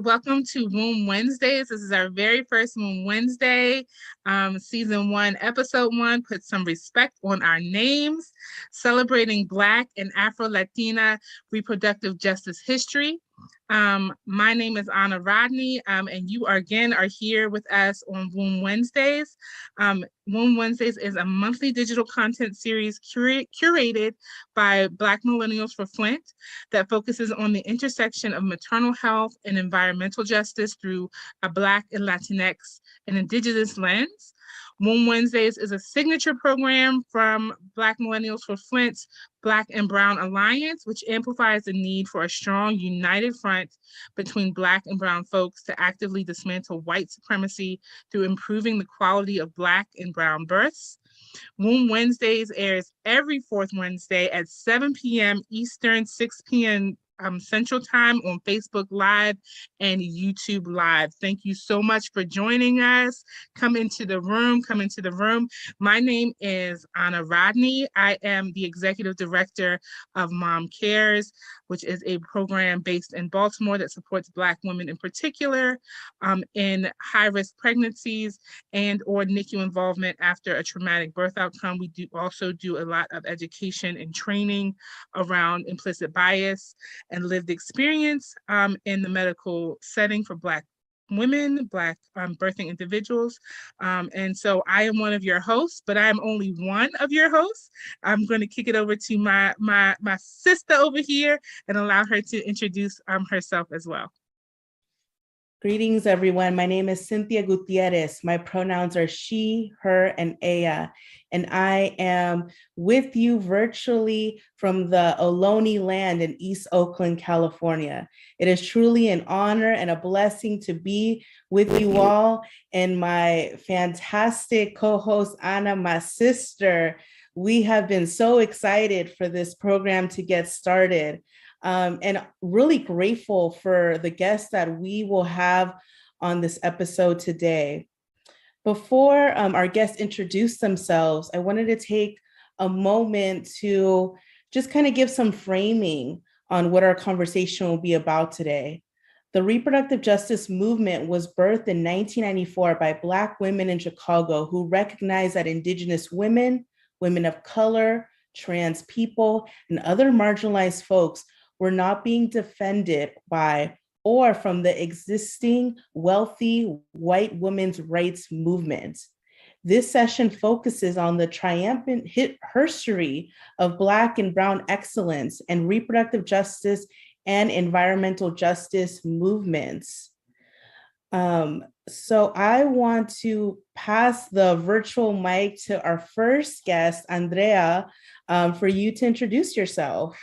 Welcome to Womb Wednesdays. This is our very first Womb Wednesday, season 1, episode 1. Put some respect on our names, celebrating Black and Afro-Latina reproductive justice history. My name is Rodney, and you are here with us on Womb Wednesdays. Womb Wednesdays is a monthly digital content series curated by Black millennials for Flint that focuses on the intersection of maternal health and environmental justice through a Black and Latinx and Indigenous lens. Womb Wednesdays is a signature program from Black Millennials for Flint's Black and Brown Alliance, which amplifies the need for a strong, united front between Black and Brown folks to actively dismantle white supremacy through improving the quality of Black and Brown births. Womb Wednesdays airs every fourth Wednesday at 7 p.m. Eastern, 6 p.m. Central Time on Facebook Live and YouTube Live. Thank you so much for joining us. Come into the room. My name is Rodney. I am the Executive Director of MomCares, which is a program based in Baltimore that supports Black women in particular in high-risk pregnancies and or NICU involvement after a traumatic birth outcome. We also do a lot of education and training around implicit bias and lived experience in the medical setting for Black women, Black birthing individuals. And so I am one of your hosts, but I am only one of your hosts. I'm going to kick it over to my sister over here and allow her to introduce herself as well. Greetings, everyone. My name is Cynthia Gutierrez. My pronouns are she, her, and ella. And I am with you virtually from the Ohlone land in East Oakland, California. It is truly an honor and a blessing to be with you all and my fantastic co-host, Anna, my sister. We have been so excited for this program to get started. And really grateful for the guests that we will have on this episode today. Before our guests introduce themselves, I wanted to take a moment to just kind of give some framing on what our conversation will be about today. The reproductive justice movement was birthed in 1994 by Black women in Chicago who recognized that Indigenous women, women of color, trans people, and other marginalized folks were not being defended by or from the existing wealthy white women's rights movement. This session focuses on the triumphant history of Black and Brown excellence and reproductive justice and environmental justice movements. So I want to pass the virtual mic to our first guest, Andrea, for you to introduce yourself.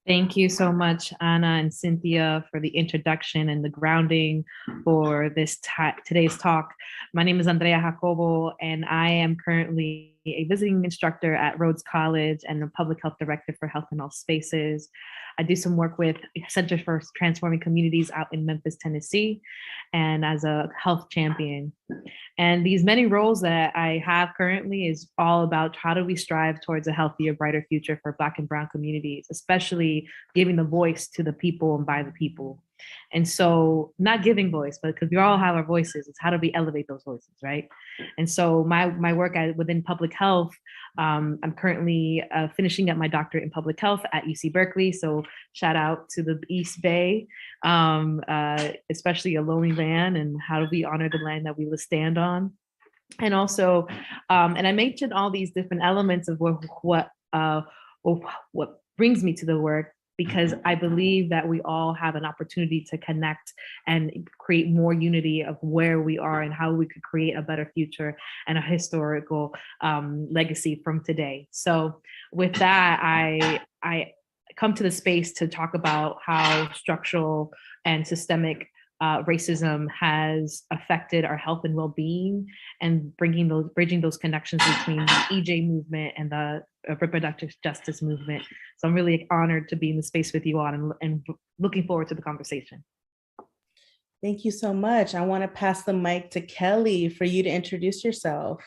Thank you so much, Anna and Cynthia, for the introduction and the grounding for this today's talk. My name is Andrea Jacobo, and I am currently a visiting instructor at Rhodes College and a public health director for Health in All Spaces. I do some work with Center for Transforming Communities out in Memphis, Tennessee, and as a health champion. And these many roles that I have currently is all about how do we strive towards a healthier, brighter future for Black and Brown communities, especially giving the voice to the people and by the people. And so not giving voice, but because we all have our voices, it's how do we elevate those voices, right? And so my work within public health, I'm currently finishing up my doctorate in public health at UC Berkeley. So shout out to the East Bay, especially a lonely land, and how do we honor the land that we will stand on? And also, and I mentioned all these different elements of what brings me to the work. because I believe that we all have an opportunity to connect and create more unity of where we are and how we could create a better future and a historical legacy from today. So with that, I come to the space to talk about how structural and systemic racism has affected our health and well-being, and bridging those connections between the EJ movement and the reproductive justice movement. So I'm really honored to be in the space with you all, and looking forward to the conversation. Thank you so much. I want to pass the mic to Kelly for you to introduce yourself.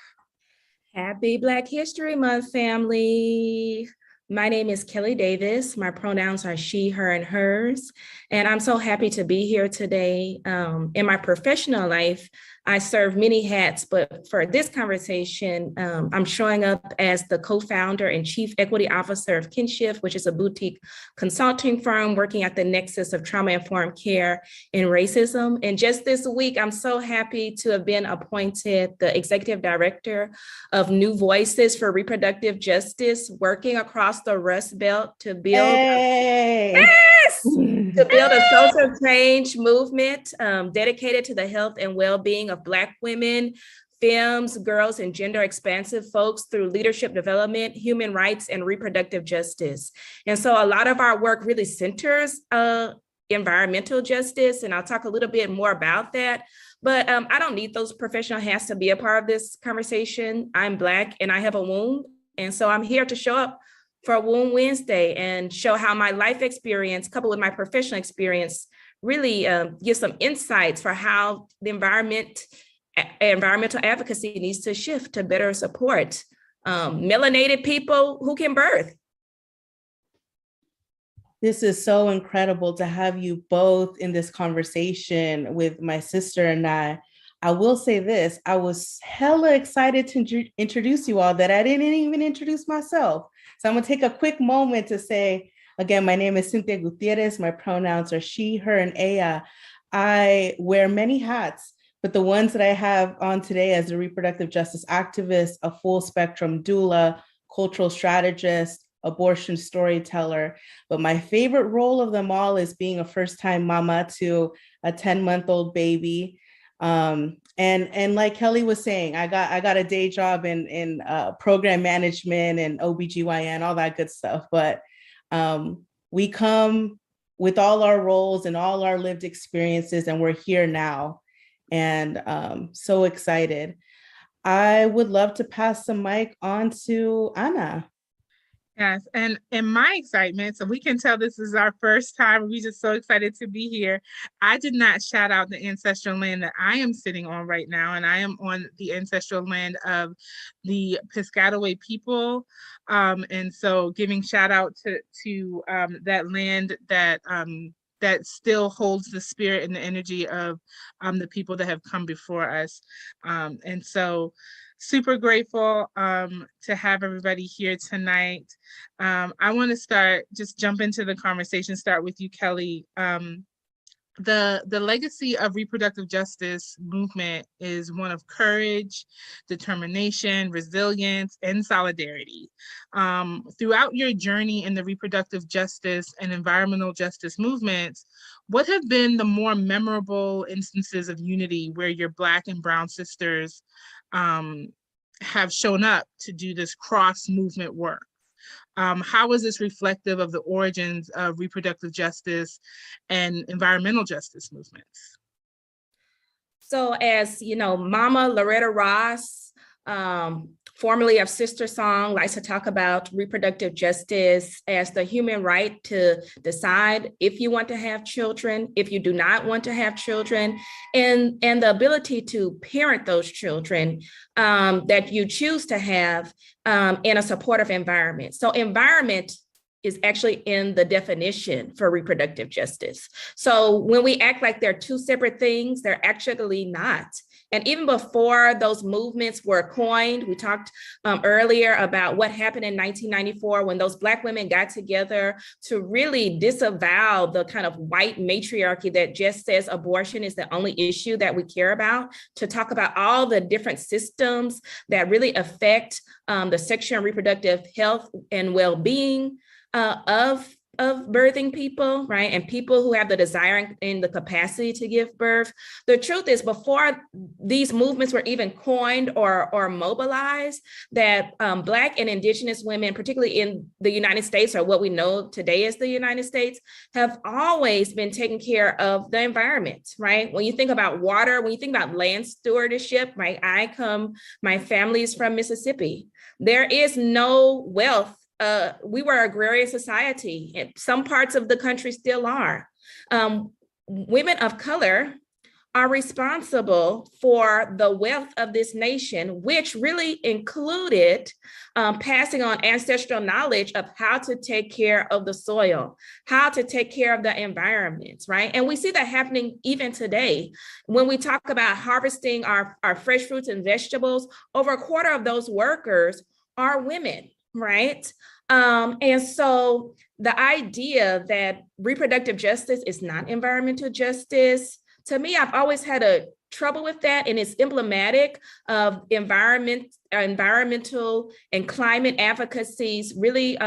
Happy Black History Month, family. My name is Kelly Davis. My pronouns are she, her, and hers. And I'm so happy to be here today. In my professional life, I serve many hats, but for this conversation, I'm showing up as the co-founder and chief equity officer of Kinship, which is a boutique consulting firm working at the nexus of trauma-informed care and racism. And just this week, I'm so happy to have been appointed the executive director of New Voices for Reproductive Justice, working across the Rust Belt to build to build a social change movement dedicated to the health and well-being of Black women, femmes, girls, and gender expansive folks through leadership development, human rights, and reproductive justice. And so a lot of our work really centers environmental justice, and I'll talk a little bit more about that. But I don't need those professional hats to be a part of this conversation. I'm Black and I have a womb. And so I'm here to show up for Womb Wednesday and show how my life experience, coupled with my professional experience, really gives some insights for how the environmental advocacy needs to shift to better support melanated people who can birth. This is so incredible to have you both in this conversation with my sister and I. I will say this, I was hella excited to introduce you all that I didn't even introduce myself. So I'm gonna take a quick moment to say, again, my name is Cynthia Gutierrez. My pronouns are she, her, and ella. I wear many hats, but the ones that I have on today as a reproductive justice activist, a full spectrum doula, cultural strategist, abortion storyteller. But my favorite role of them all is being a first-time mama to a 10-month-old baby. And like Kelly was saying, I got a day job in program management and OBGYN, all that good stuff. But we come with all our roles and all our lived experiences, and we're here now. And so excited. I would love to pass the mic on to Anna. Yes, and in my excitement, so we can tell this is our first time. We're just so excited to be here. I did not shout out the ancestral land that I am sitting on right now, and I am on the ancestral land of the Piscataway people. And so giving shout out to that land that still holds the spirit and the energy of the people that have come before us. And so super grateful to have everybody here tonight. I want to just jump into the conversation, start with you, Kelly. The legacy of reproductive justice movement is one of courage, determination, resilience, and solidarity. Throughout your journey in the reproductive justice and environmental justice movements, what have been the more memorable instances of unity where your Black and Brown sisters have shown up to do this cross-movement work? How is this reflective of the origins of reproductive justice and environmental justice movements? So as you know, Mama Loretta Ross, formerly of Sister Song, likes to talk about reproductive justice as the human right to decide if you want to have children, if you do not want to have children, and the ability to parent those children that you choose to have in a supportive environment. So environment is actually in the definition for reproductive justice. So when we act like they're two separate things, they're actually not. And even before those movements were coined, we talked earlier about what happened in 1994 when those Black women got together to really disavow the kind of white matriarchy that just says abortion is the only issue that we care about, to talk about all the different systems that really affect the sexual and reproductive health and well-being of of birthing people, right? And people who have the desire and the capacity to give birth. The truth is, before these movements were even coined or mobilized, that Black and Indigenous women, particularly in the United States, or what we know today as the United States, have always been taking care of the environment, right? When you think about water, when you think about land stewardship, right? My family is from Mississippi. There is no wealth. We were an agrarian society, and some parts of the country still are. Women of color are responsible for the wealth of this nation, which really included passing on ancestral knowledge of how to take care of the soil, how to take care of the environment, right? And we see that happening even today. When we talk about harvesting our fresh fruits and vegetables, over a quarter of those workers are women, right? And so the idea that reproductive justice is not environmental justice, to me, I've always had a trouble with that, and it's emblematic of environmental and climate advocacies, really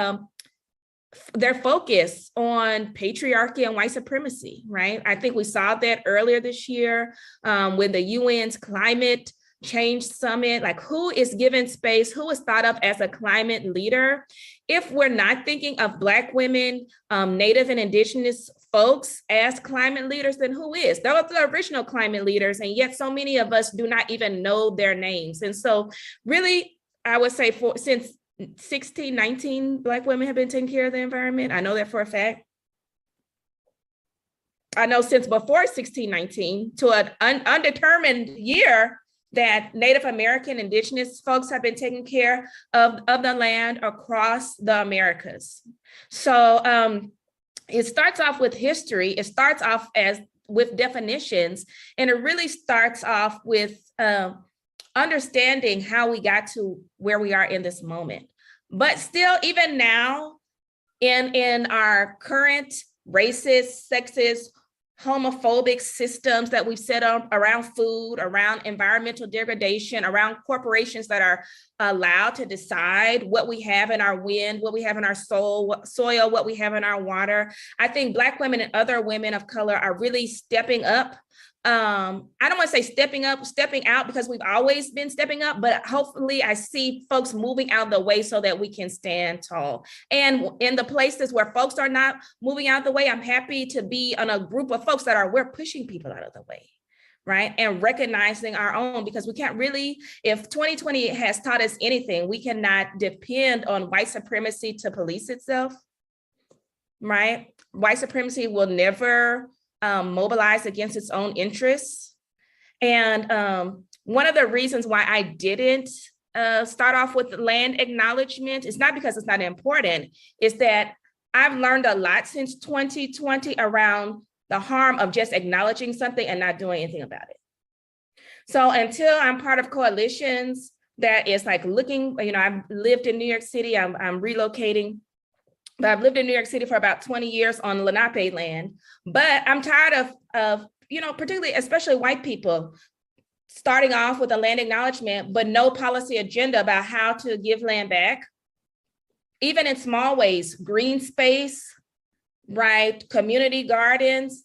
their focus on patriarchy and white supremacy, right? I think we saw that earlier this year with the UN's climate change summit. Like, who is given space, who is thought of as a climate leader? If we're not thinking of Black women, Native and Indigenous folks as climate leaders, then who is? Those are the original climate leaders, and yet so many of us do not even know their names. And so really, I would say since 1619, Black women have been taking care of the environment. I know that for a fact. I know since before 1619 to an undetermined year, that Native American Indigenous folks have been taking care of the land across the Americas. So it starts off with history. It starts off with definitions, and it really starts off with understanding how we got to where we are in this moment. But still, even now, in our current racist, sexist, homophobic systems that we've set up around food, around environmental degradation, around corporations that are allowed to decide what we have in our wind, what we have in our soil, what we have in our water. I think Black women and other women of color are really stepping up. I don't want to say stepping out, because we've always been stepping up, but hopefully I see folks moving out of the way so that we can stand tall. And in the places where folks are not moving out of the way, I'm happy to be on a group of folks that we're pushing people out of the way, right? And recognizing our own, because we can't really, if 2020 has taught us anything, we cannot depend on white supremacy to police itself, right? White supremacy will never mobilize against its own interests. And one of the reasons why I didn't start off with land acknowledgement is not because it's not important, is that I've learned a lot since 2020 around the harm of just acknowledging something and not doing anything about it. So until I'm part of coalitions that is like looking, I've lived in New York City, I'm relocating. But I've lived in New York City for about 20 years on Lenape land. But I'm tired of particularly, especially white people, starting off with a land acknowledgement, but no policy agenda about how to give land back. Even in small ways, green space, right? Community gardens,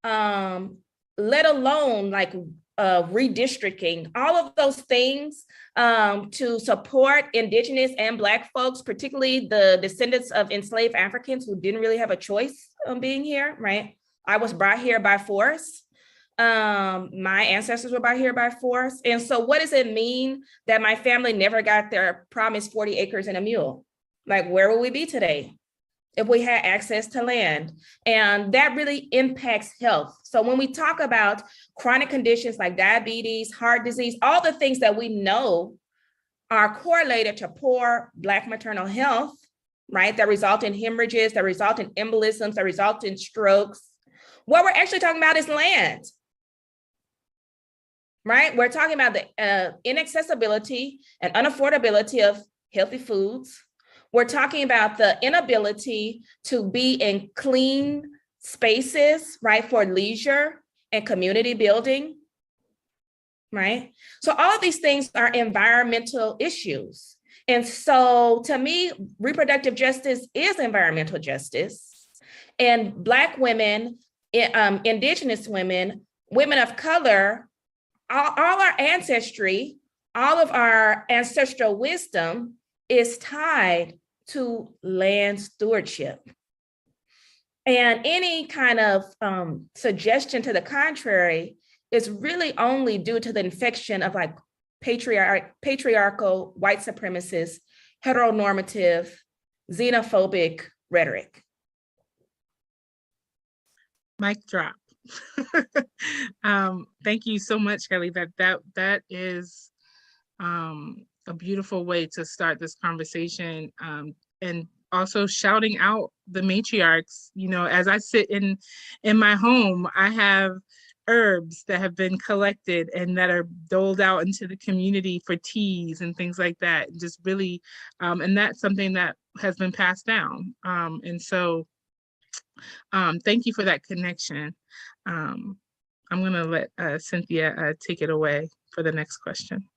let alone like redistricting, all of those things to support Indigenous and Black folks, particularly the descendants of enslaved Africans who didn't really have a choice of being here, right? I was brought here by force. My ancestors were brought here by force. And so what does it mean that my family never got their promised 40 acres and a mule? Like, where would we be today if we had access to land? And that really impacts health. So when we talk about chronic conditions like diabetes, heart disease, all the things that we know are correlated to poor Black maternal health, right? That result in hemorrhages, that result in embolisms, that result in strokes. What we're actually talking about is land, right? We're talking about the inaccessibility and unaffordability of healthy foods. We're talking about the inability to be in clean spaces, right, for leisure and community building, right? So all of these things are environmental issues. And so to me, reproductive justice is environmental justice. And Black women, Indigenous women, women of color, all our ancestry, all of our ancestral wisdom is tied to land stewardship. And any kind of suggestion to the contrary is really only due to the infection of like patriarchal, white supremacist, heteronormative, xenophobic rhetoric. Mic drop. Thank you so much, Kelly. That is a beautiful way to start this conversation, and also shouting out the matriarchs. You know, as I sit in my home, I have herbs that have been collected and that are doled out into the community for teas and things like that. Just really, and that's something that has been passed down. And so thank you for that connection. I'm going to let Cynthia take it away for the next question.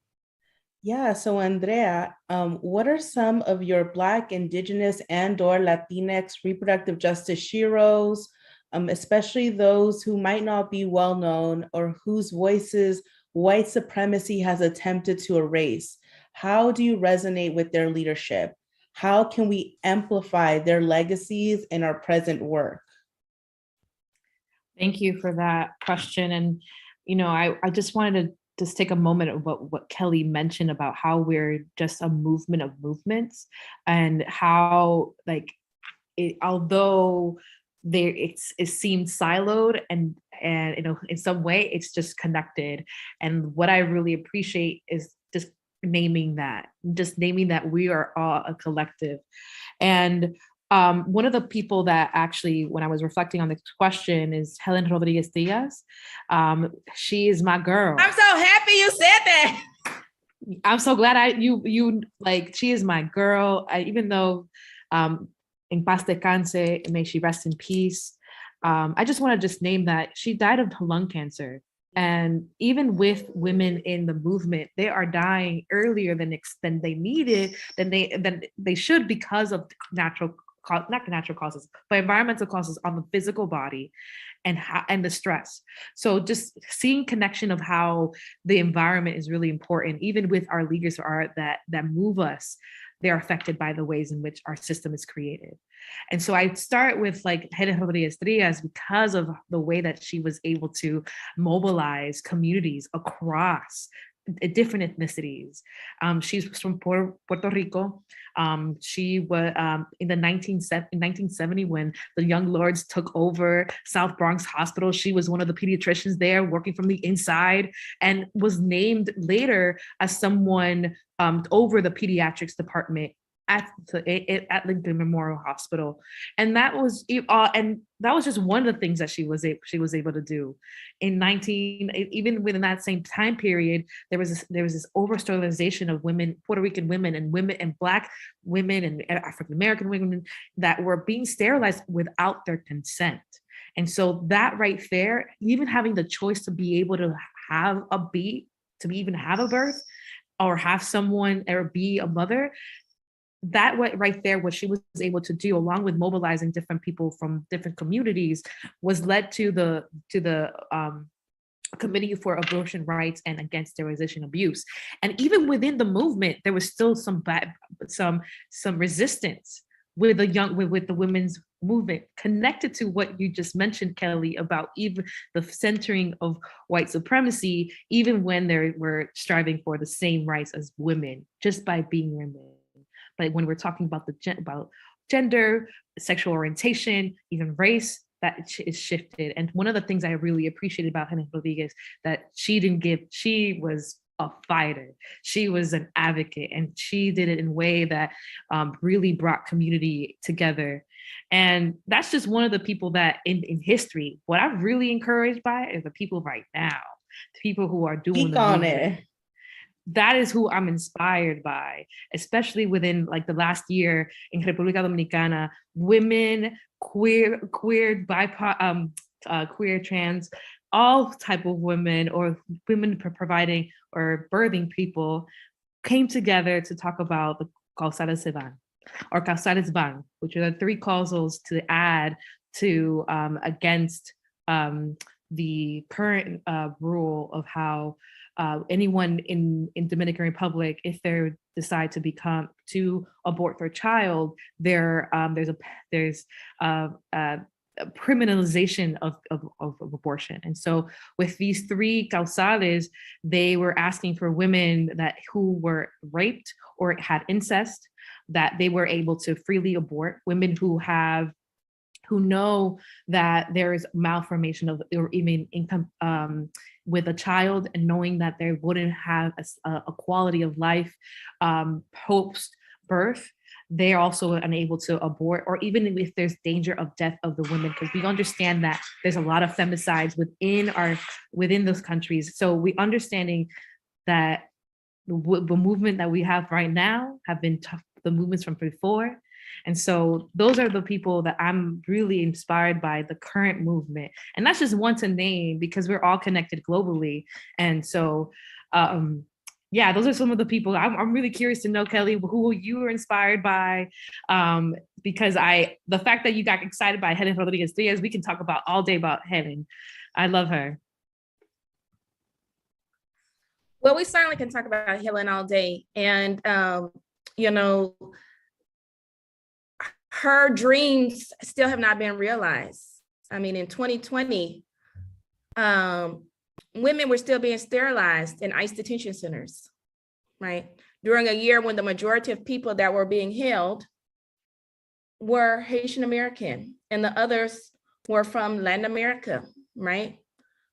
Yeah, so Andrea, what are some of your Black, Indigenous, and/or Latinx reproductive justice heroes, especially those who might not be well known or whose voices white supremacy has attempted to erase? How do you resonate with their leadership? How can we amplify their legacies in our present work? Thank you for that question. And, you know, I just wanted to just take a moment about what Kelly mentioned about how we're just a movement of movements, and how, like, although it seems siloed, and you know, in some way it's just connected. And what I really appreciate is just naming that we are all a collective. And one of the people that actually, when I was reflecting on this question, is Helen Rodriguez Diaz. She is my girl. I'm so happy you said that. I'm so glad you like, she is my girl. Even though in paz descanse, may she rest in peace. I just want to just name that she died of lung cancer. And even with women in the movement, they are dying earlier than they needed, than they should, because of not natural causes, but environmental causes on the physical body and the stress. So just seeing connection of how the environment is really important, even with our leaders that move us, they're affected by the ways in which our system is created. And so I start with like Helen Rodriguez Diaz because of the way that she was able to mobilize communities across different ethnicities. She's from Puerto Rico. She was in 1970, when the Young Lords took over South Bronx Hospital. She was one of the pediatricians there, working from the inside, and was named later as someone over the pediatrics department at Lincoln Memorial Hospital. And that was just one of the things that she was able to do. Even within that same time period, there was this over sterilization of women, Puerto Rican women and Black women and African American women, that were being sterilized without their consent. And so that right there, even having the choice to be able to have a birth, or have someone, or be a mother, that right there, what she was able to do, along with mobilizing different people from different communities, was led to the Committee for Abortion Rights and Against Sterilization Abuse. And even within the movement, there was still some resistance with the women's movement, connected to what you just mentioned, Kelly, about even the centering of white supremacy, even when they were striving for the same rights as women, just by being women. But when we're talking about about gender, sexual orientation, even race, that is shifted. And one of the things I really appreciated about Helen Rodriguez, that she was a fighter. She was an advocate, and she did it in a way that really brought community together. And that's just one of the people that in history, what I'm really encouraged by is the people right now, the people who are doing Speak on it. That is who I'm inspired by, especially within like the last year in República Dominicana. Women, queer, BIPOC, queer, trans, all type of women, or women providing or birthing people, came together to talk about the causales se van, or causales van, which are the three causals to add to against the current rule of how anyone in Dominican Republic, if they decide to abort their child, there's a criminalization of abortion. And so with these three causales, they were asking for women who were raped or had incest, that they were able to freely abort, women who know that there is malformation or even income with a child, and knowing that they wouldn't have a quality of life post birth. They're also unable to abort, or even if there's danger of death of the women, because we understand that there's a lot of femicides within those countries. So we understanding that the movement that we have right now have been tough, the movements from before. And so those are the people that I'm really inspired by, the current movement. And that's just one to name, because we're all connected globally. And so, those are some of the people. I'm really curious to know, Kelly, who you were inspired by, because the fact that you got excited by Helen Rodriguez-Diaz, we can talk about all day about Helen. I love her. Well, we certainly can talk about Helen all day. And, her dreams still have not been realized. I mean, in 2020, women were still being sterilized in ICE detention centers, right? During a year when the majority of people that were being held were Haitian American, and the others were from Latin America, right?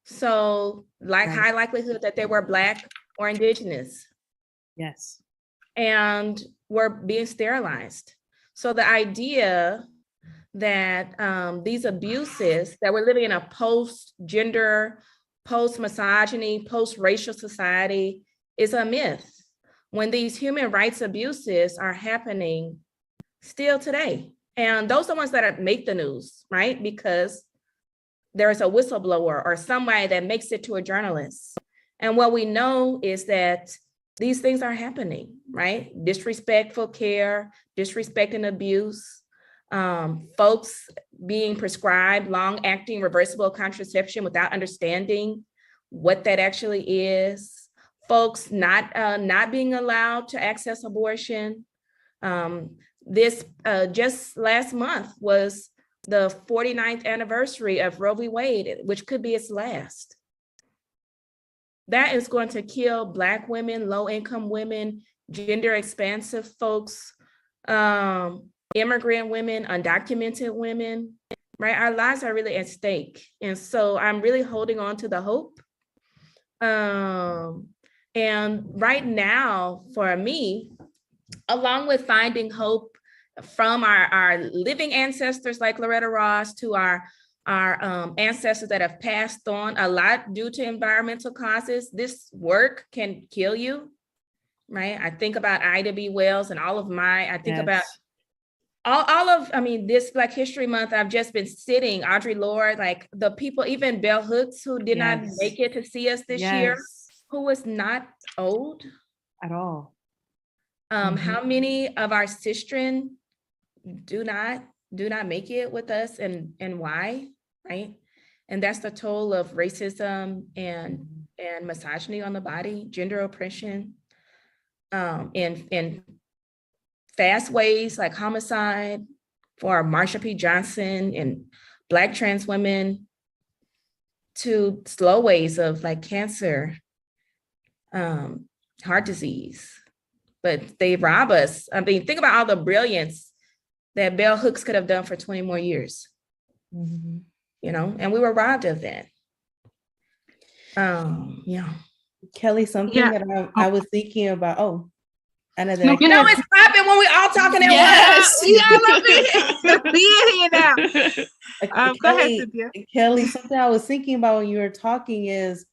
So high likelihood that they were Black or Indigenous. Yes. And were being sterilized. So the idea that these abuses, that we're living in a post-gender, post-misogyny, post-racial society, is a myth, when these human rights abuses are happening still today. And those are the ones that make the news, right? Because there's a whistleblower or somebody that makes it to a journalist. And what we know is that these things are happening, right? Disrespectful care, disrespect and abuse, folks being prescribed long-acting reversible contraception without understanding what that actually is, folks not being allowed to access abortion. This just last month was the 49th anniversary of Roe v. Wade, which could be its last. That is going to kill Black women, low-income women, gender-expansive folks, immigrant women, undocumented women, right? Our lives are really at stake. And so I'm really holding on to the hope. And right now, for me, along with finding hope from our living ancestors like Loretta Ross to our ancestors that have passed on a lot due to environmental causes, this work can kill you, right? I think about Ida B. Wells and about this Black History Month, I've just been sitting, Audre Lorde, like the people, even Bell Hooks, who did not make it to see us this year, who was not old at all. How many of our sistren do not make it with us, and why, right? And that's the toll of racism and misogyny on the body, gender oppression, in fast ways like homicide for Marsha P. Johnson and Black trans women, to slow ways of like cancer, heart disease. But they rob us. I mean, think about all the brilliance that Bell Hooks could have done for 20 more years, and we were robbed of that. Kelly, something that I was thinking about. It's popping when we all talking at once. Yeah, be in here now. Go ahead, Cynthia. Kelly, something I was thinking about when you were talking is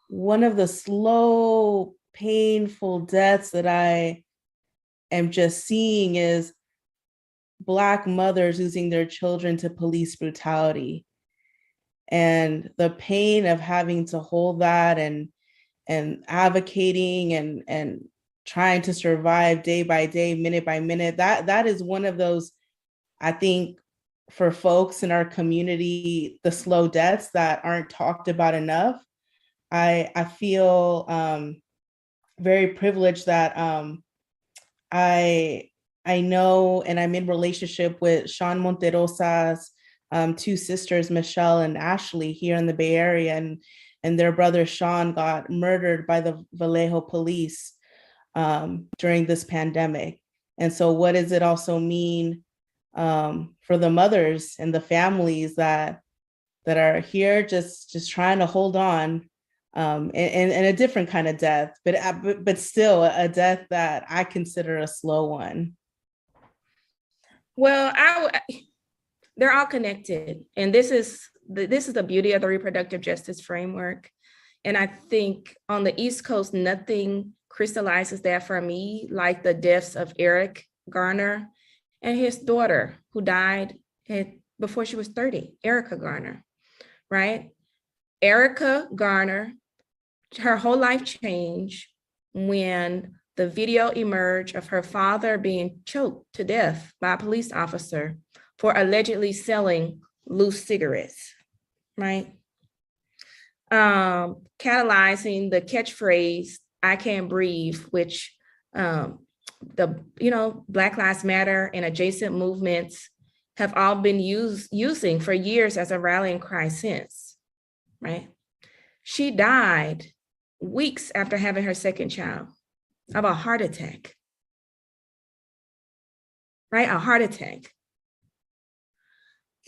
one of the slow, painful deaths that I am just seeing is Black mothers losing their children to police brutality, and the pain of having to hold that and advocating and trying to survive day by day, minute by minute. That is one of those, I think, for folks in our community, the slow deaths that aren't talked about enough. I feel very privileged that I know, and I'm in relationship with Sean Monterosa's two sisters, Michelle and Ashley, here in the Bay Area, and their brother Sean got murdered by the Vallejo police during this pandemic. And so what does it also mean for the mothers and the families that are here just trying to hold on, and a different kind of death, but still a death that I consider a slow one? Well, they're all connected, and this is the beauty of the reproductive justice framework. And I think on the East Coast, nothing crystallizes that for me like the deaths of Eric Garner and his daughter, who died before she was 30, Erica Garner, right? Erica Garner, her whole life changed when the video emerged of her father being choked to death by a police officer for allegedly selling loose cigarettes, right? Catalyzing the catchphrase, "I can't breathe," which Black Lives Matter and adjacent movements have all been using for years as a rallying cry since, right? She died weeks after having her second child of a heart attack, right? A heart attack.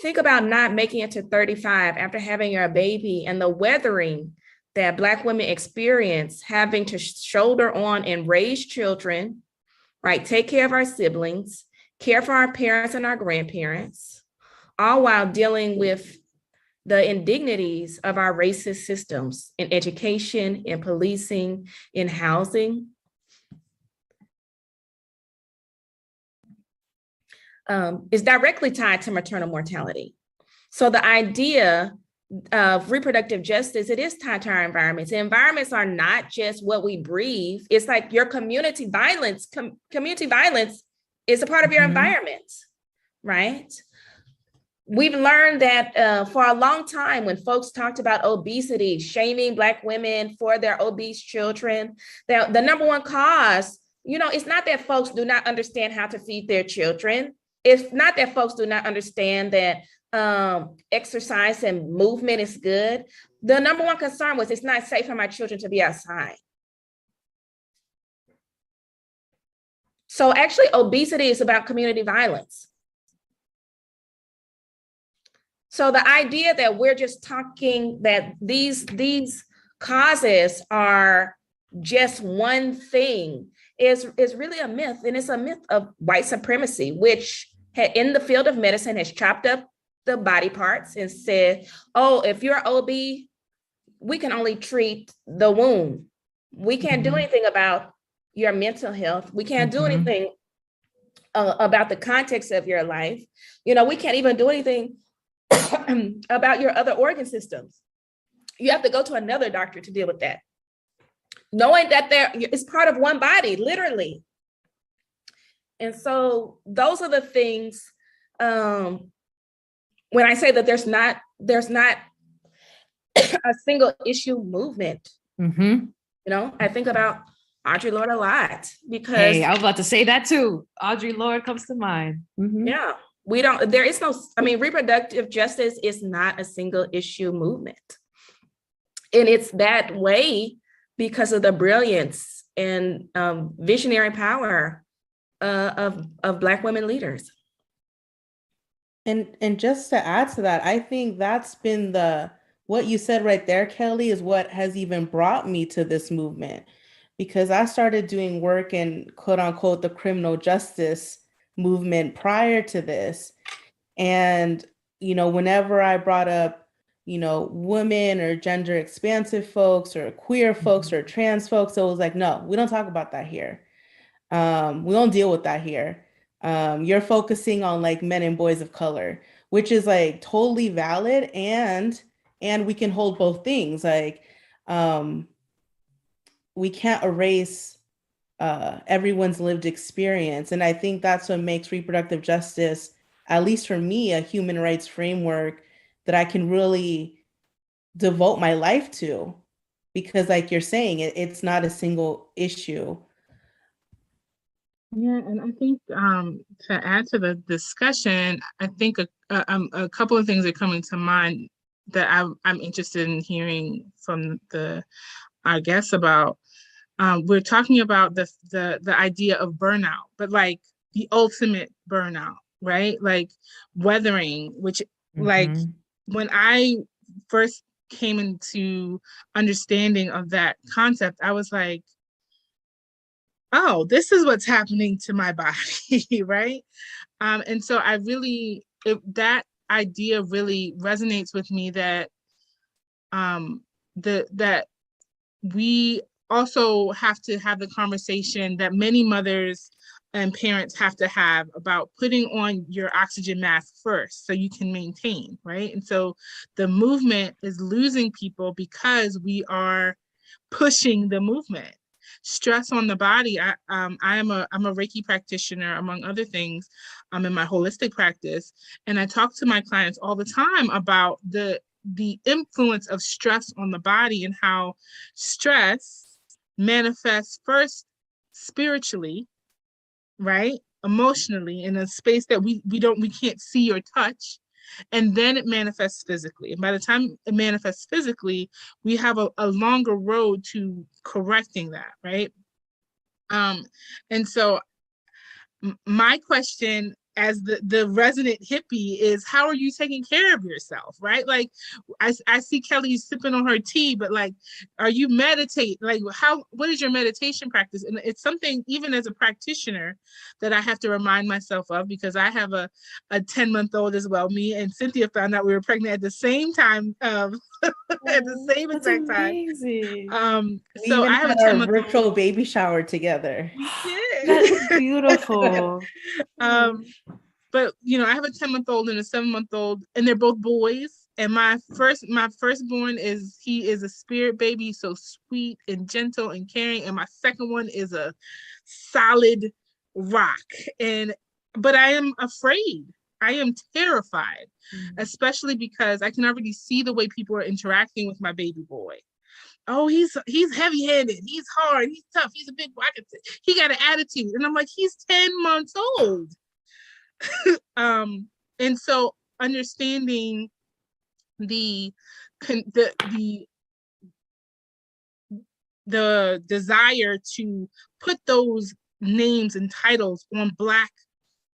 Think about not making it to 35 after having your baby and the weathering that Black women experience having to shoulder on and raise children, right? Take care of our siblings, care for our parents and our grandparents, all while dealing with the indignities of our racist systems in education, in policing, in housing. Is directly tied to maternal mortality. So the idea of reproductive justice, it is tied to our environments. The environments are not just what we breathe. It's like your community violence. Community violence is a part of your environment, right? We've learned that for a long time, when folks talked about obesity, shaming Black women for their obese children, that the number one cause, it's not that folks do not understand how to feed their children. It's not that folks do not understand that exercise and movement is good. The number one concern was, it's not safe for my children to be outside. So actually, obesity is about community violence. So the idea that we're just talking that these causes are just one thing is really a myth. And it's a myth of white supremacy, which in the field of medicine has chopped up the body parts and said, oh, if you're OB, we can only treat the wound. We can't do anything about your mental health. We can't do anything about the context of your life. We can't even do anything about your other organ systems. You have to go to another doctor to deal with that. Knowing that it's part of one body, literally. And so those are the things, when I say that there's not a single issue movement. I think about Audre Lorde a lot, because I was about to say that too. Audre Lorde comes to mind. Yeah, reproductive justice is not a single issue movement. And it's that way because of the brilliance and visionary power of Black women leaders. And just to add to that, I think that's been what you said right there, Kelly, is what has even brought me to this movement, because I started doing work in quote unquote the criminal justice movement prior to this. And, whenever I brought up, women or gender expansive folks or queer folks or trans folks, it was like, no, we don't talk about that here. We don't deal with that here. You're focusing on like men and boys of color, which is like totally valid. And we can hold both things. Like, we can't erase everyone's lived experience. And I think that's what makes reproductive justice at least for me, a human rights framework that I can really devote my life to. Because like you're saying, it's not a single issue. Yeah, and I think to add to the discussion, I think a couple of things are coming to mind that I'm interested in hearing from our guests about. We're talking about the idea of burnout, but like the ultimate burnout, right? Like weathering, which like when I first came into understanding of that concept, I was like, oh, this is what's happening to my body, right? And so I really, that idea really resonates with me, that that we also have to have the conversation that many mothers and parents have to have about putting on your oxygen mask first so you can maintain, right? And so the movement is losing people because we are pushing the movement. Stress on the body. I'm a Reiki practitioner, among other things. I'm in my holistic practice, and I talk to my clients all the time about the influence of stress on the body and how stress manifests first spiritually, right? Emotionally, in a space that we can't see or touch, and then it manifests physically. And by the time it manifests physically, we have a longer road to correcting that, right? And so my question as the resident hippie is, how are you taking care of yourself, right? Like I see Kelly sipping on her tea, but like, are you meditate? Like what is your meditation practice? And it's something, even as a practitioner, that I have to remind myself of, because I have a 10-month-old as well. Me and Cynthia found out we were pregnant at the same time, at the same exact time. We So even I have had a our 10-month-old virtual baby shower together. We did. That's beautiful. But I have a 10-month-old and a 7-month-old, and they're both boys. And my firstborn is a spirit baby, so sweet and gentle and caring. And my second one is a solid rock. But I am afraid. I am terrified, especially because I can already see the way people are interacting with my baby boy. Oh, he's heavy-handed, he's hard, he's tough, he's a big boy, he got an attitude. And I'm like, he's 10 months old. And so understanding the desire to put those names and titles on Black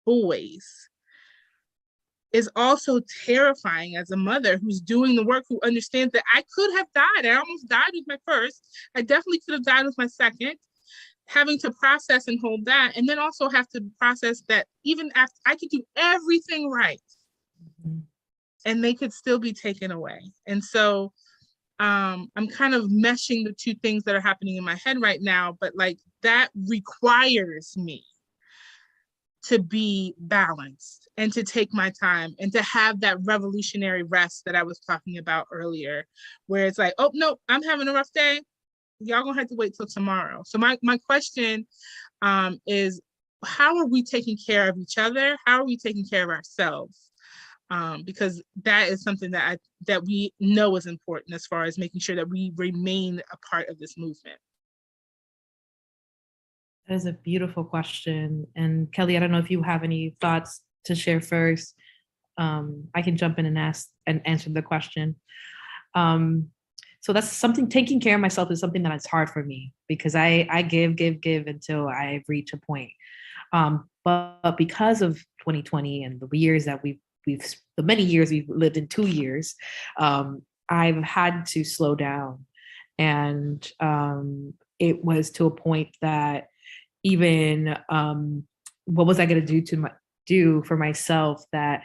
boys is also terrifying as a mother who's doing the work, who understands that I could have died. I almost died with my first. I definitely could have died with my second. Having to process and hold that, and then also have to process that even after I could do everything right, and they could still be taken away. And so I'm kind of meshing the two things that are happening in my head right now, but like that requires me to be balanced and to take my time and to have that revolutionary rest that I was talking about earlier, where it's like, oh no, I'm having a rough day. Y'all gonna have to wait till tomorrow. So my question is, how are we taking care of each other? How are we taking care of ourselves? Because that is something that we know is important as far as making sure that we remain a part of this movement. That is a beautiful question. And Kelly, I don't know if you have any thoughts to share first. I can jump in and ask and answer the question. So that's something, taking care of myself is something that is hard for me, because I give until I reach a point. But because of 2020 and the years that the many years we've lived in 2 years, I've had to slow down. And it was to a point that even what was I going to do for myself that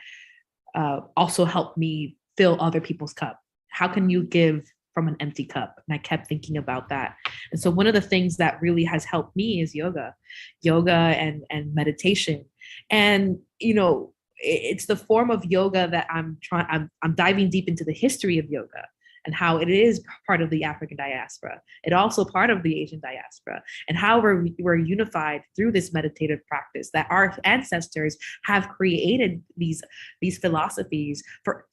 also helped me fill other people's cup? How can you give from an empty cup? And I kept thinking about that. And so one of the things that really has helped me is yoga and meditation. And, it's the form of yoga that I'm diving deep into the history of yoga and how it is part of the African diaspora. It also part of the Asian diaspora, and how we're unified through this meditative practice, that our ancestors have created these philosophies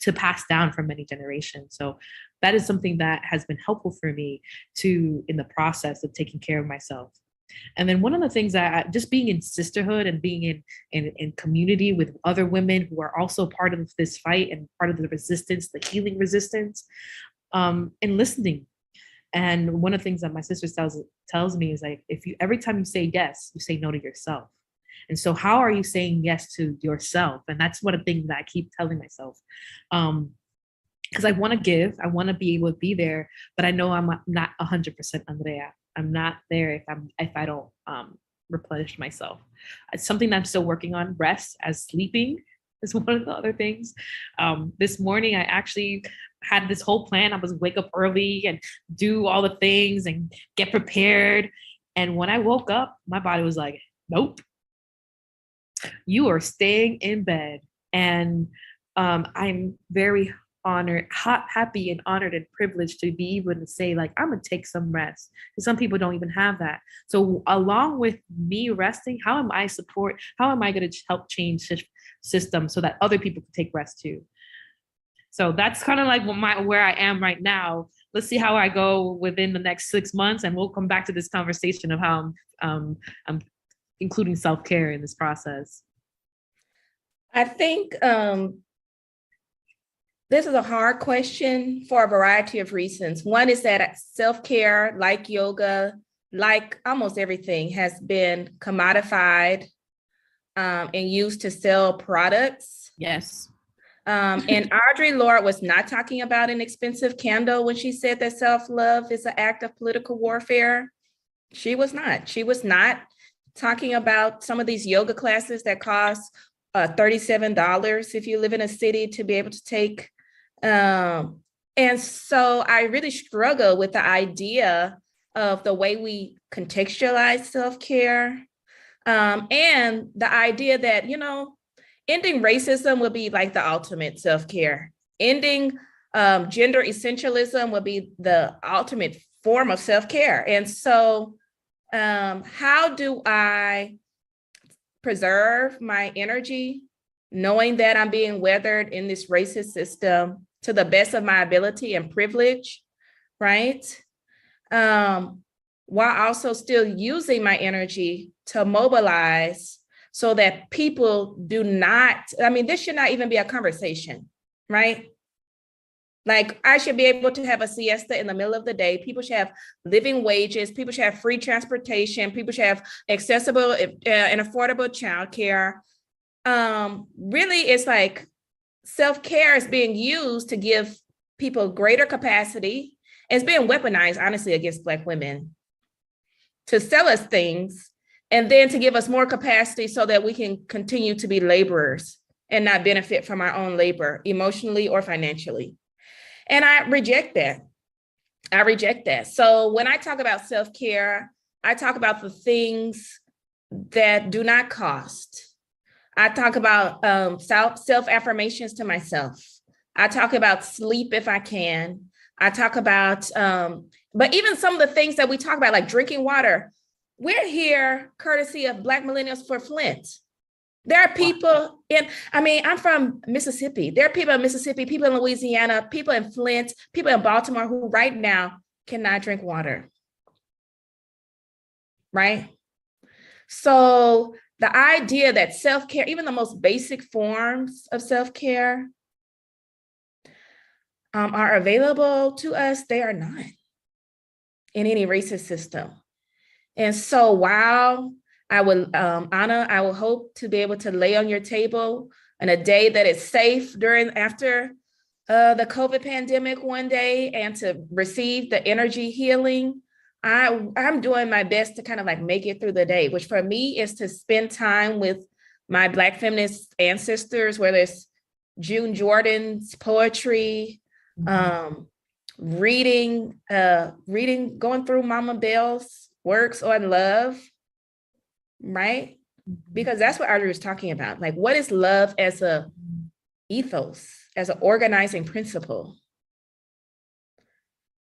to pass down for many generations. So that is something that has been helpful for me in the process of taking care of myself. And then one of the things that just being in sisterhood and being in community with other women who are also part of this fight and part of the resistance, the healing resistance, and listening. And one of the things that my sister tells me is like, every time you say yes, you say no to yourself. And so how are you saying yes to yourself? And that's one of the things that I keep telling myself. Because I want to give, I want to be able to be there, but I know I'm not 100% Andrea. I'm not there if I don't replenish myself. It's something that I'm still working on. Rest as sleeping is one of the other things. This morning, I actually had this whole plan. I was wake up early and do all the things and get prepared. And when I woke up, my body was like, nope, you are staying in bed. And I'm very honored, happy and honored and privileged to be able to say, like, I'm gonna take some rest. Because some people don't even have that. So along with me resting, how am I gonna help change systems so that other people can take rest too? So that's kind of like where I am right now. Let's see how I go within the next 6 months, and we'll come back to this conversation of how I'm including self-care in this process. I think this is a hard question for a variety of reasons. One is that self-care, like yoga, like almost everything, has been commodified and used to sell products. Yes. And Audre Lorde was not talking about an expensive candle when she said that self-love is an act of political warfare. She was not. She was not talking about some of these yoga classes that cost $37 if you live in a city to be able to take. And so I really struggle with the idea of the way we contextualize self-care, and the idea that, ending racism would be like the ultimate self-care. Ending gender essentialism would be the ultimate form of self-care. And so how do I preserve my energy, knowing that I'm being weathered in this racist system to the best of my ability and privilege, right? While also still using my energy to mobilize so that people do not, this should not even be a conversation, right? Like, I should be able to have a siesta in the middle of the day. People should have living wages. People should have free transportation. People should have accessible and affordable childcare. Really, it's like self-care is being used to give people greater capacity. It's being weaponized, honestly, against Black women to sell us things and then to give us more capacity so that we can continue to be laborers and not benefit from our own labor emotionally or financially. And I reject that. So when I talk about self-care, I talk about the things that do not cost. I talk about self-affirmations to myself. I talk about sleep if I can. I talk about, but even some of the things that we talk about, like drinking water, we're here courtesy of Black millennials for Flint. There are people I'm from Mississippi. There are people in Mississippi, people in Louisiana, people in Flint, people in Baltimore who right now cannot drink water, right? So the idea that self-care, even the most basic forms of self-care are available to us, they are not in any racist system. And so while I would, Anna, I will hope to be able to lay on your table on a day that is safe after the COVID pandemic one day, and to receive the energy healing, I'm doing my best to kind of like make it through the day, which for me is to spend time with my Black feminist ancestors, whether it's June Jordan's poetry, reading, going through Mama Bell's works on love, right? Because that's what Audrey was talking about. Like, what is love as a ethos, as an organizing principle?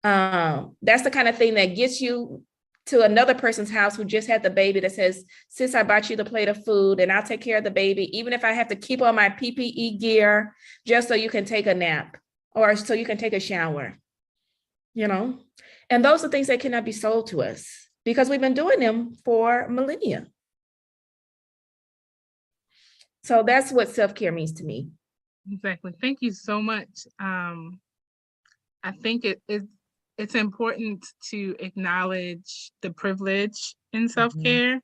That's the kind of thing that gets you to another person's house who just had the baby that says, sis, I bought you the plate of food and I'll take care of the baby, even if I have to keep on my PPE gear just so you can take a nap or so you can take a shower, you know? And those are things that cannot be sold to us because we've been doing them for millennia. So that's what self-care means to me. Exactly. Thank you so much. I think it's important to acknowledge the privilege in self-care.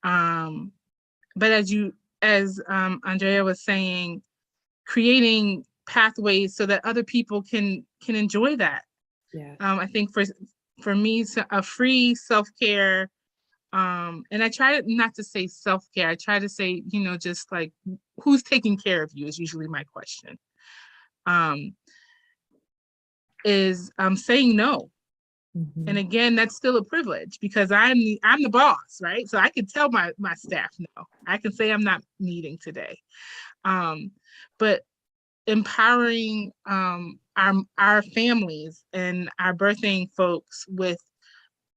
But as Andrea was saying, creating pathways so that other people can enjoy that. Yes. I think for me, a free self-care, and I try not to say self-care, I try to say, just like who's taking care of you is usually my question. Is saying no. And again, that's still a privilege because I'm the boss, right? So I can tell my staff no. I can say I'm not meeting today. But empowering our families and our birthing folks with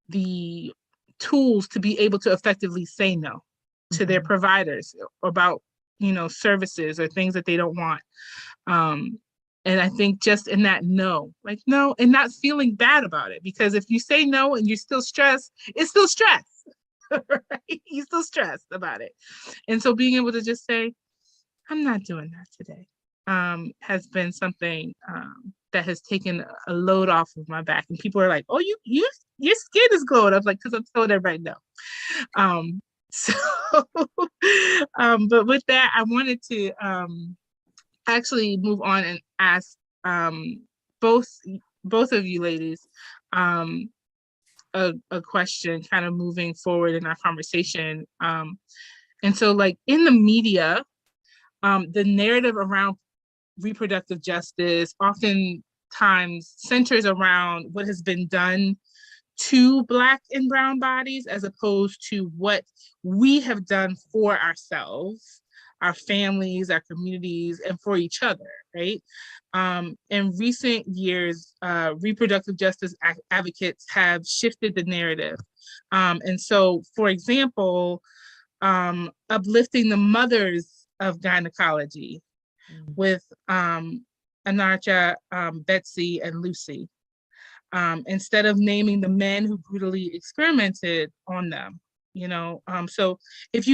the tools to be able to effectively say no to their providers about services or things that they don't want. And I think just in that no, and not feeling bad about it, because if you say no and you're still stressed, it's still stress, right? You're still stressed about it. And so being able to just say, I'm not doing that today, has been something that has taken a load off of my back. And people are like, oh, your skin is glowing. I was like, because I'm telling everybody no. But with that, I wanted to actually move on and ask both of you ladies a question, kind of moving forward in our conversation. And so, like, in the media, the narrative around reproductive justice oftentimes centers around what has been done to Black and brown bodies as opposed to what we have done for ourselves, our families, our communities, and for each other, right? In recent years, reproductive justice advocates have shifted the narrative. And so, for example, uplifting the mothers of gynecology with Anarcha, Betsy, and Lucy, instead of naming the men who brutally experimented on them, so if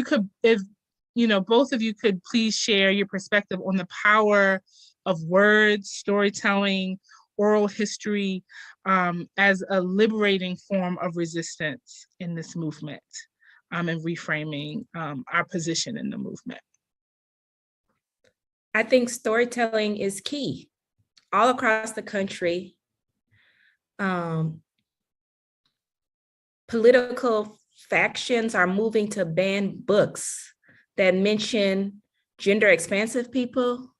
both of you could please share your perspective on the power of words, storytelling, oral history, as a liberating form of resistance in this movement, and reframing our position in the movement. I think storytelling is key all across the country. Political factions are moving to ban books that mention gender expansive people,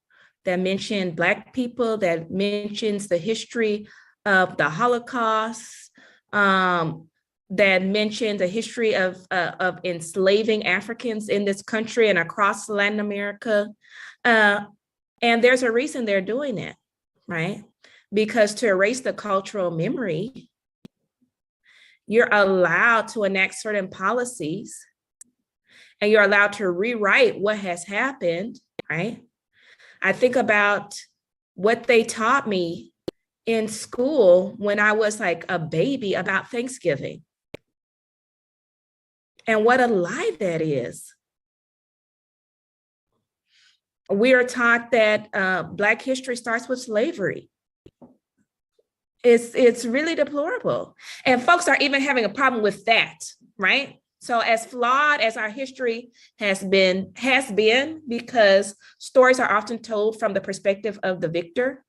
that mention Black people, that mentions the history of the Holocaust, that mention the history of enslaving Africans in this country and across Latin America. And there's a reason they're doing it, right? Because to erase the cultural memory, you're allowed to enact certain policies and you're allowed to rewrite what has happened, right? I think about what they taught me in school when I was like a baby about Thanksgiving. And what a lie that is. We are taught that Black history starts with slavery. It's really deplorable. And folks are even having a problem with that, right? So as flawed as our history has been, because stories are often told from the perspective of the victor,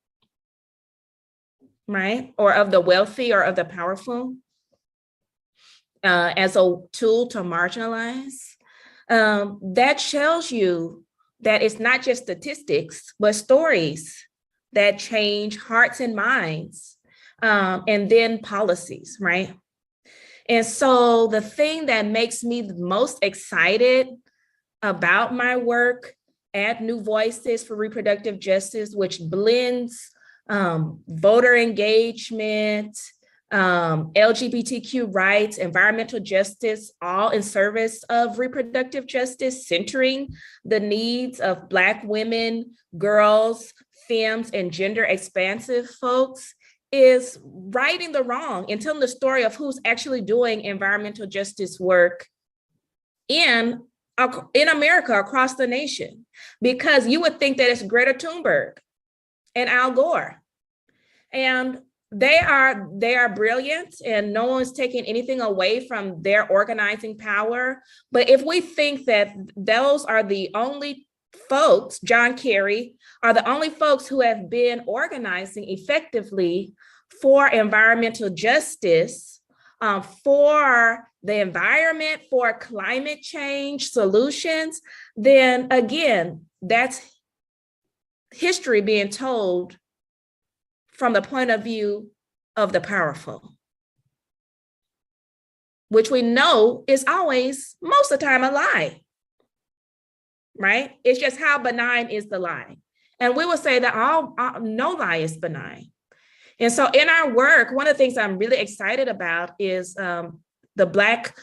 right? Or of the wealthy or of the powerful, as a tool to marginalize. That shows you that it's not just statistics, but stories that change hearts and minds, and then policies, right? And so the thing that makes me the most excited about my work at New Voices for Reproductive Justice, which blends voter engagement, LGBTQ rights, environmental justice, all in service of reproductive justice, centering the needs of Black women, girls, femmes, and gender expansive folks, is righting the wrong and telling the story of who's actually doing environmental justice work in America, across the nation. Because you would think that it's Greta Thunberg and Al Gore. And they are brilliant, and no one's taking anything away from their organizing power. But if we think that those are the only folks, John Kerry, are the only folks who have been organizing effectively for environmental justice, for the environment, for climate change solutions, then again, that's history being told from the point of view of the powerful, which we know is always, most of the time, a lie, right? It's just how benign is the lie. And we will say that no lie is benign. And so in our work, one of the things I'm really excited about is the Black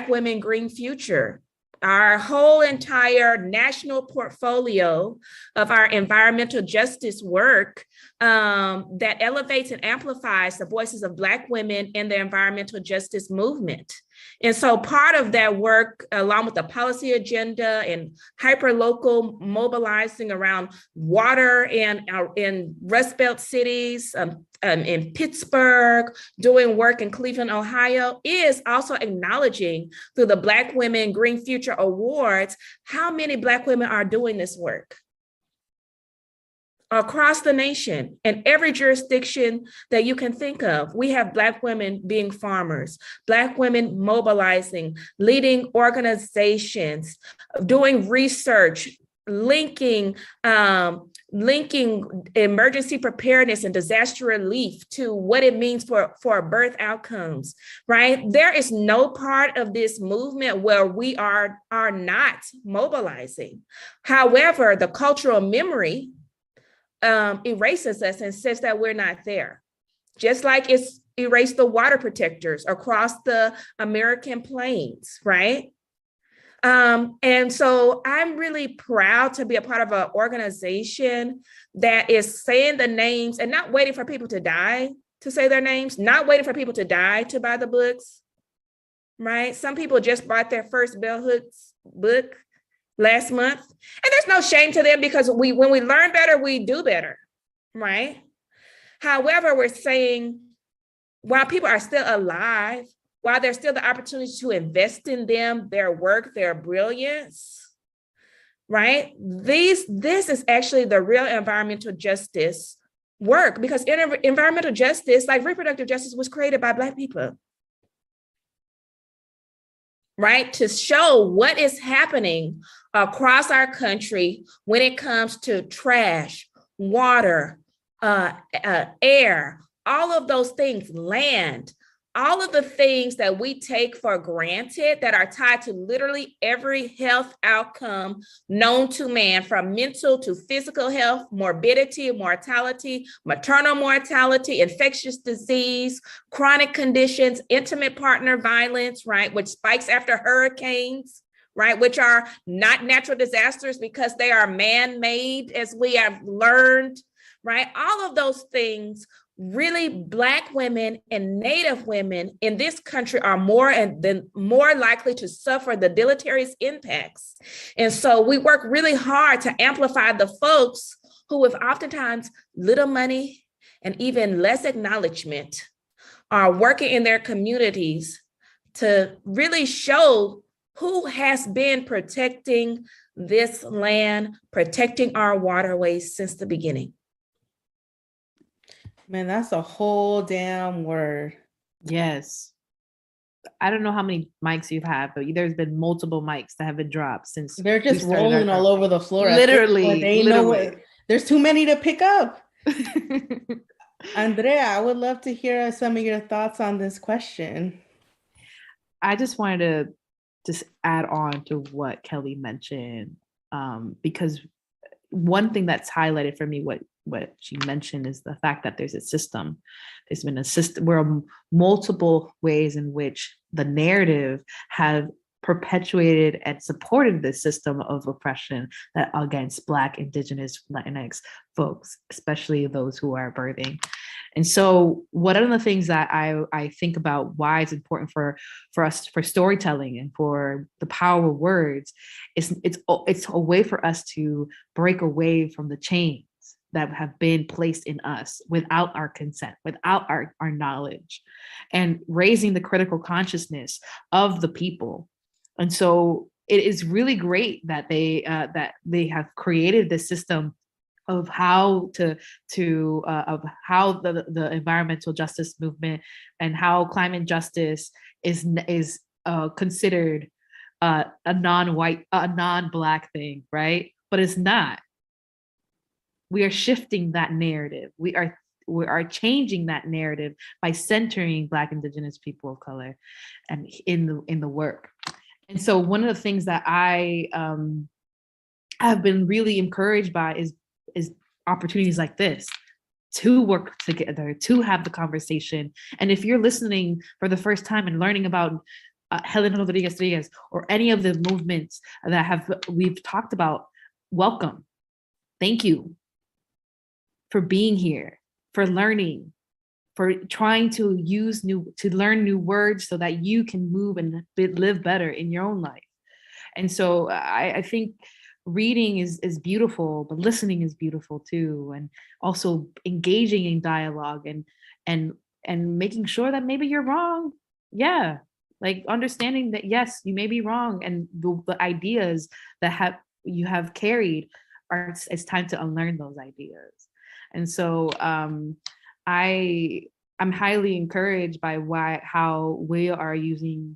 Women Green Future. Our whole entire national portfolio of our environmental justice work that elevates and amplifies the voices of Black women in the environmental justice movement. And so part of that work, along with the policy agenda and hyperlocal mobilizing around water in Rust Belt cities, in Pittsburgh, doing work in Cleveland, Ohio, is also acknowledging through the Black Women Green Future Awards how many Black women are doing this work across the nation. In every jurisdiction that you can think of, we have Black women being farmers, Black women mobilizing, leading organizations, doing research, linking emergency preparedness and disaster relief to what it means for birth outcomes, right? There is no part of this movement where we are not mobilizing. However, the cultural memory erases us and says that we're not there. Just like it's erased the water protectors across the American plains, right? And so I'm really proud to be a part of an organization that is saying the names and not waiting for people to die to say their names, not waiting for people to die to buy the books, right? Some people just bought their first Bell Hooks book last month, and there's no shame to them, because when we learn better, we do better, right? However, we're saying while people are still alive, while there's still the opportunity to invest in them, their work, their brilliance, right? This is actually the real environmental justice work, because environmental justice, like reproductive justice, was created by Black people, right? To show what is happening across our country when it comes to trash, water, air, all of those things, land, all of the things that we take for granted that are tied to literally every health outcome known to man, from mental to physical health, morbidity, mortality, maternal mortality, infectious disease, chronic conditions, intimate partner violence, right, which spikes after hurricanes, right, which are not natural disasters because they are man-made, as we have learned, right? All of those things, really, Black women and Native women in this country are more likely to suffer the deleterious impacts. And so we work really hard to amplify the folks who, with oftentimes little money and even less acknowledgement, are working in their communities to really show who has been protecting this land, protecting our waterways since the beginning. Man, that's a whole damn word. Yes. I don't know how many mics you've had, but there's been multiple mics that have been dropped since they're just rolling all over the floor. Literally. There's too many to pick up. Andrea, I would love to hear some of your thoughts on this question. I just wanted to just add on to what Kelly mentioned, because one thing that's highlighted for me, what she mentioned is the fact that there's a system. There's been a system where multiple ways in which the narrative have perpetuated and supported this system of oppression that against Black, Indigenous, Latinx folks, especially those who are birthing. And so one of the things that I think about why it's important for us, for storytelling and for the power of words, is it's a way for us to break away from the chains that have been placed in us without our consent, without our knowledge, and raising the critical consciousness of the people. And so it is really great that they have created this system of how of how the environmental justice movement and how climate justice is considered a non-Black thing, right? But it's not. We are shifting that narrative. We are changing that narrative by centering Black, Indigenous people of color and in the work. And so one of the things that I have been really encouraged by is opportunities like this to work together, to have the conversation. And if you're listening for the first time and learning about Helen Rodriguez or any of the movements that we've talked about, welcome. Thank you for being here, for learning, for trying to learn new words so that you can move and live better in your own life. And so I think reading is beautiful, but listening is beautiful too. And also engaging in dialogue and making sure that maybe you're wrong. Yeah. Like understanding that, yes, you may be wrong. And the ideas that you have carried it's time to unlearn those ideas. And so I'm highly encouraged by how we are using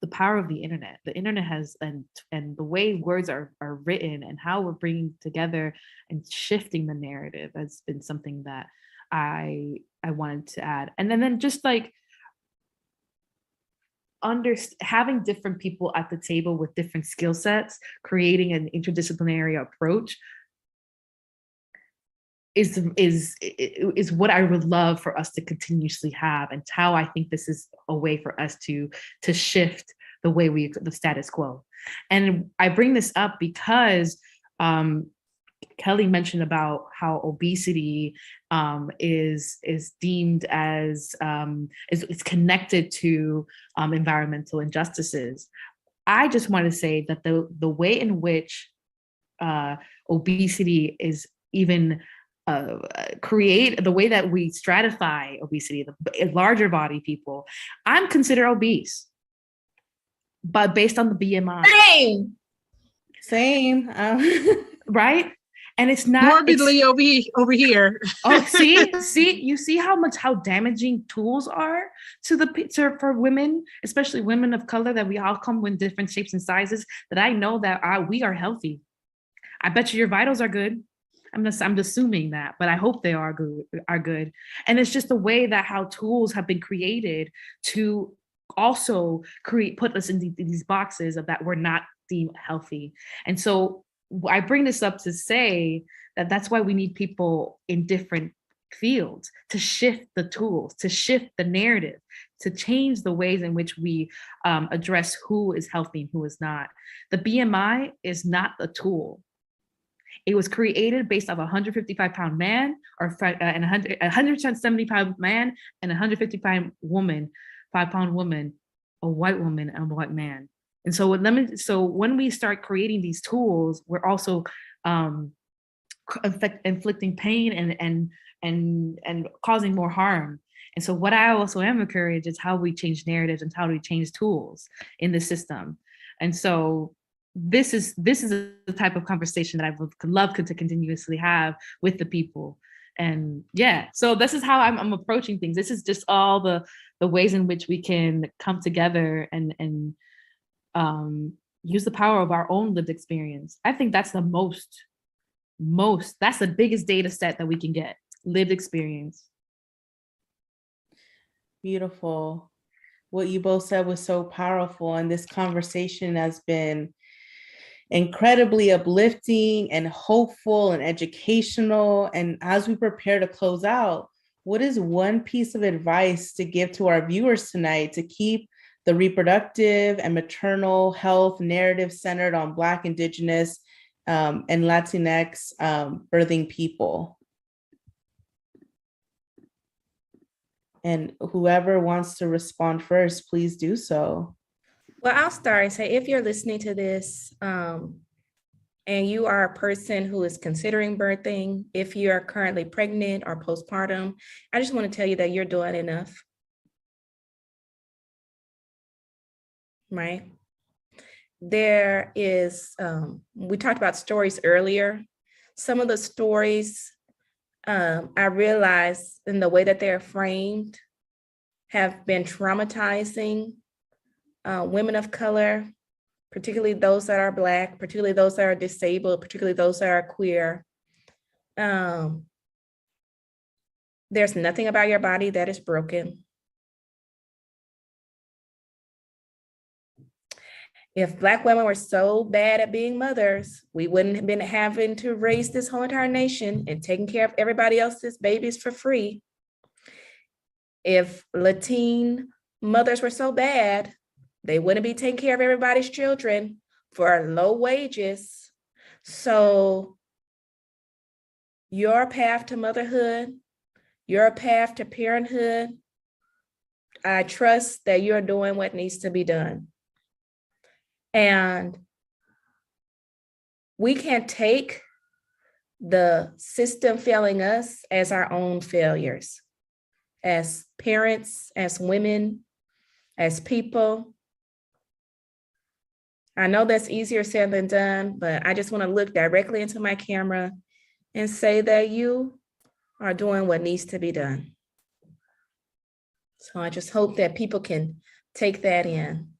the power of the internet. The internet has, and the way words are written and how we're bringing together and shifting the narrative has been something that I wanted to add. And then just like having different people at the table with different skill sets, creating an interdisciplinary approach is what I would love for us to continuously have, and how I think this is a way for us to shift the way the status quo. And I bring this up because Kelly mentioned about how obesity is deemed as is connected to environmental injustices. I just want to say that the way in which obesity is even the way that we stratify obesity, the larger body people, I'm considered obese, but based on the BMI. Same. Right? And it's not morbidly over here. Oh, you see how damaging tools are for women, especially women of color, that we all come in different shapes and sizes, that I know that we are healthy. I bet you your vitals are good. I'm assuming that, but I hope they are good. And it's just the way that how tools have been created to also put us in these boxes of that we're not deemed healthy. And so I bring this up to say that that's why we need people in different fields to shift the tools, to shift the narrative, to change the ways in which we address who is healthy and who is not. The BMI is not a tool. It was created based off a 155-pound man and 170-pound man and a 155-pound woman, 5-pound woman, a white woman and a white man. And so when we start creating these tools, we're also inflicting pain and causing more harm. And so what I also am encouraged is how we change narratives and how we change tools in the system. And so this is the type of conversation that I would love to continuously have with the people. And yeah, so this is how I'm approaching things. This is just all the ways in which we can come together and use the power of our own lived experience. I think that's the that's the biggest data set that we can get, lived experience. Beautiful. What you both said was so powerful, and this conversation has been incredibly uplifting and hopeful and educational. And as we prepare to close out, what is one piece of advice to give to our viewers tonight to keep the reproductive and maternal health narrative centered on Black, Indigenous, and Latinx birthing people? And whoever wants to respond first, please do so. Well, I'll start and say, if you're listening to this and you are a person who is considering birthing, if you're currently pregnant or postpartum, I just want to tell you that you're doing enough. Right? There is, we talked about stories earlier. Some of the stories I realize in the way that they're framed have been traumatizing women of color, particularly those that are Black, particularly those that are disabled, particularly those that are queer. There's nothing about your body that is broken. If Black women were so bad at being mothers, we wouldn't have been having to raise this whole entire nation and taking care of everybody else's babies for free. If Latin mothers were so bad, they wouldn't be taking care of everybody's children for low wages. So your path to motherhood, your path to parenthood, I trust that you're doing what needs to be done. And we can't take the system failing us as our own failures, as parents, as women, as people. I know that's easier said than done, but I just want to look directly into my camera and say that you are doing what needs to be done. So I just hope that people can take that in.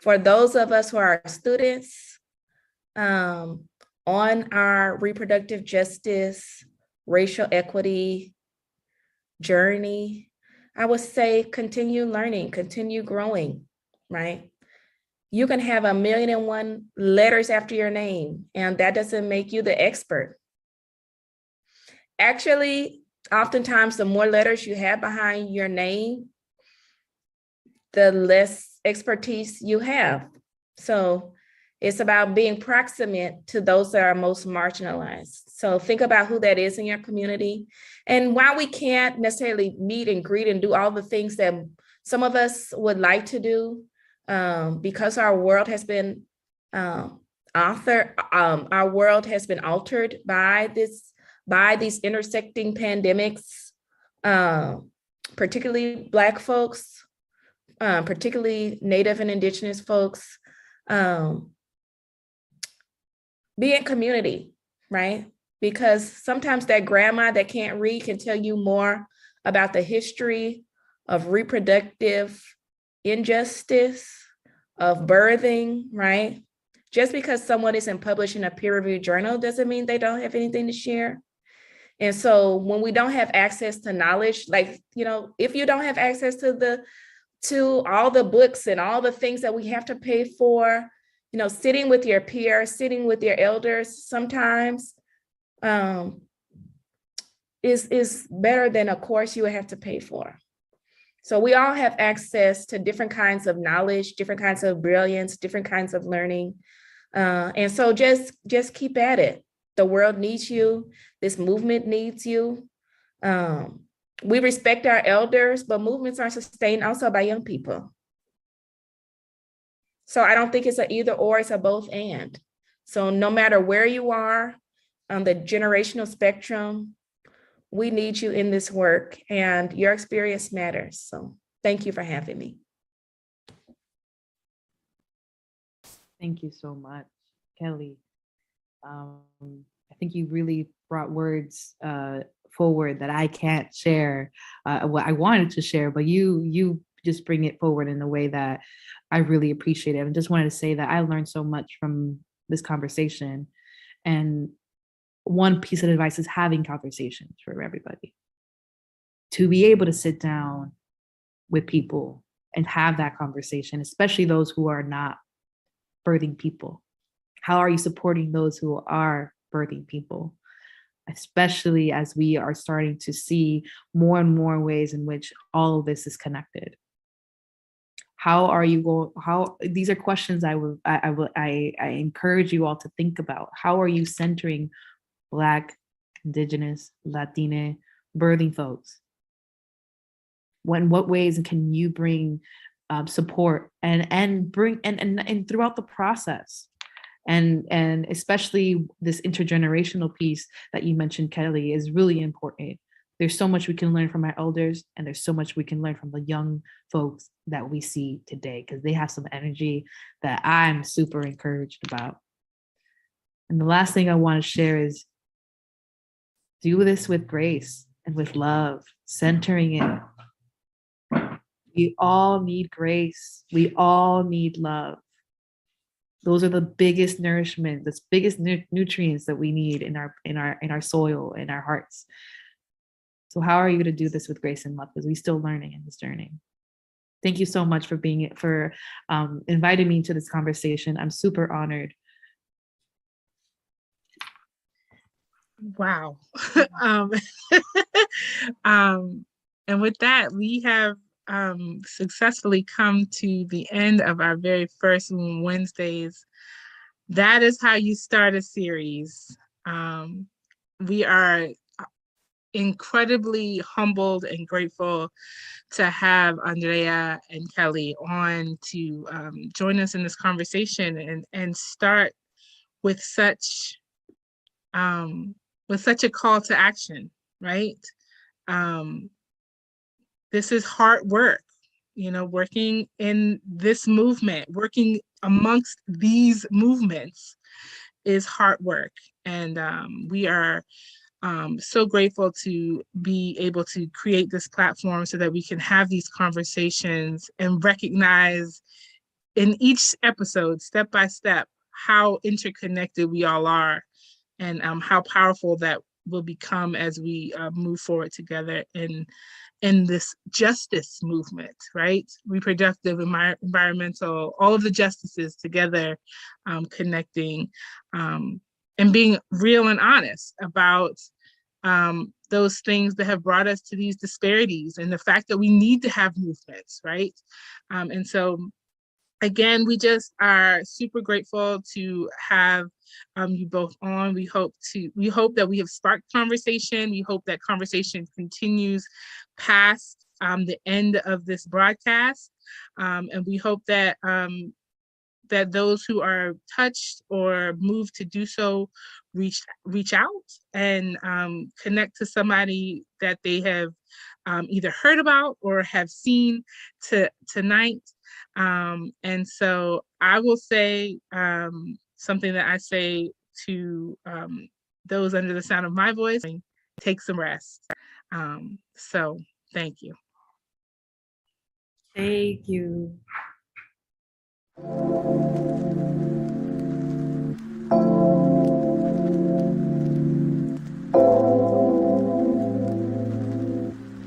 For those of us who are students on our reproductive justice, racial equity journey, I would say continue learning, continue growing, right? You can have 1,000,001 letters after your name, and that doesn't make you the expert. Actually, oftentimes the more letters you have behind your name, the less expertise you have. So it's about being proximate to those that are most marginalized. So think about who that is in your community. And while we can't necessarily meet and greet and do all the things that some of us would like to do, because our world has been altered by these intersecting pandemics, particularly Black folks, particularly Native and Indigenous folks, be in community, right? Because sometimes that grandma that can't read can tell you more about the history of reproductive injustice, of birthing, right? Just because someone isn't published in a peer-reviewed journal doesn't mean they don't have anything to share. And so when we don't have access to knowledge, like, if you don't have access to all the books and all the things that we have to pay for, sitting with your peers, sitting with your elders sometimes is better than a course you would have to pay for. So we all have access to different kinds of knowledge, different kinds of brilliance, different kinds of learning. And so just keep at it. The world needs you. This movement needs you. We respect our elders, but movements are sustained also by young people. So I don't think it's an either or, it's a both and. So no matter where you are on the generational spectrum, we need you in this work, and your experience matters. So thank you for having me. Thank you so much, Kelly. I think you really brought words forward that I can't share what I wanted to share, but you just bring it forward in a way that I really appreciate it. I just wanted to say that I learned so much from this conversation, and one piece of advice is having conversations for everybody. To be able to sit down with people and have that conversation, especially those who are not birthing people. How are you supporting those who are birthing people, especially as we are starting to see more and more ways in which all of this is connected? How are you going? How, these are questions I encourage you all to think about. How are you centering Black, Indigenous, Latina birthing folks? What ways can you bring support and bring and throughout the process? And especially this intergenerational piece that you mentioned, Kelly, is really important. There's so much we can learn from our elders, and there's so much we can learn from the young folks that we see today, because they have some energy that I'm super encouraged about. And the last thing I want to share is do this with grace and with love, centering it. We all need grace. We all need love. Those are the biggest nourishment, the biggest nutrients that we need in our soil, in our hearts. So how are you going to do this with grace and love? Because we're still learning in this journey. Thank you so much for inviting me to this conversation. I'm super honored. Wow. And with that, we have successfully come to the end of our very first Wednesdays. That is how you start a series. We are incredibly humbled and grateful to have Andrea and Kelly on to join us in this conversation and start with such a call to action, right? This is hard work, working in this movement, working amongst these movements is hard work. And we are so grateful to be able to create this platform so that we can have these conversations and recognize in each episode, step by step, how interconnected we all are, and how powerful that will become as we move forward together in this justice movement, right? Reproductive, environmental, all of the justices together, connecting and being real and honest about those things that have brought us to these disparities and the fact that we need to have movements, right? And so, again, we just are super grateful to have you both on. We hope that we have sparked conversation. We hope that conversation continues past the end of this broadcast. And we hope that that those who are touched or moved to do so reach out and connect to somebody that they have either heard about or have seen tonight. And so I will say something that I say to those under the sound of my voice: take some rest. So thank you. Thank you.